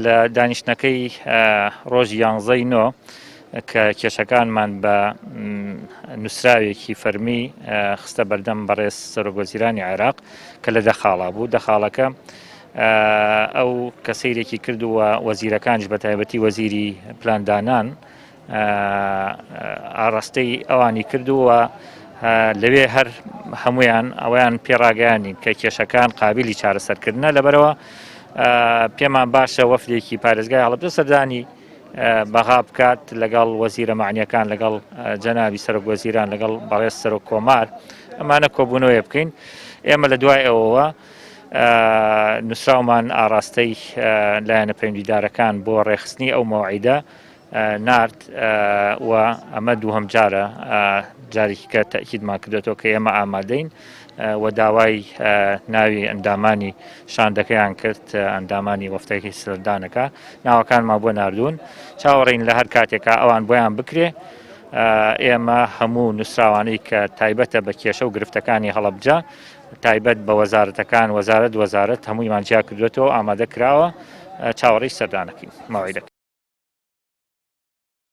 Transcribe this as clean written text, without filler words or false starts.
لە دانیشتنەکەی ڕۆژی 11 نۆ کە کێشەکانمان بە نووسراوێکی فەرمی خستە بەردەم بەڕێز سەرۆکوەزیرانی عێراق کە لە دەخاڵا بوو. دەخاڵەکە ئەو کە سەیرێکی کردووە وەزیرەکانیش بە تایبەتی وەزیری پلاندانان ئاڕاستەی ئەوانی کردووە لەوێ هەر هەمویان ئەویان پێڕاگەیانی کە کێشەکان قابلی چارەسەرکردنە. لەبەرەوە پێمان باشە وەفدێکی پارێزگای هەڵەبجە سەردانی بەغا بکات لەگەڵ وەزیرە معنیەکان، لەگەڵ جەنابی سەرۆکوەزیران، لەگەڵ بەڕێز سەرۆک کۆمار ئەمانە کۆبوونەوەی بکەین. ئێمە لە دوای ئەوەوە نووسراومان ئاڕاستەی لایەنە پەیوەندیدارەکان بۆ ڕێخستنی ئەو مەوعیدە نارد و ئەمە دووهەم جارە جارێکی کە تەئکیدمان کردێتەوە کە ئێمە ئامادەین و داوای ناوی ئەندامانی شاندەکەیان کرد، ئەندامانی وەفتەکەی سەردانەکە ناوەکانمان بۆ ناردوون. چاوەڕێین لە هەر کاتێکا ئەوان بۆیان بکرێ. ئێمە هەموو نووسراوانەی کە تایبەتە بە کێشە و گرفتەکانی هەڵەبجە تایبەت بە وەزارەتەکان وەزارەت هەموویمان جیا کردوێتەوە ئامادە کراوە چاوەڕێی سەردانەکەین مەوعیدەکەین.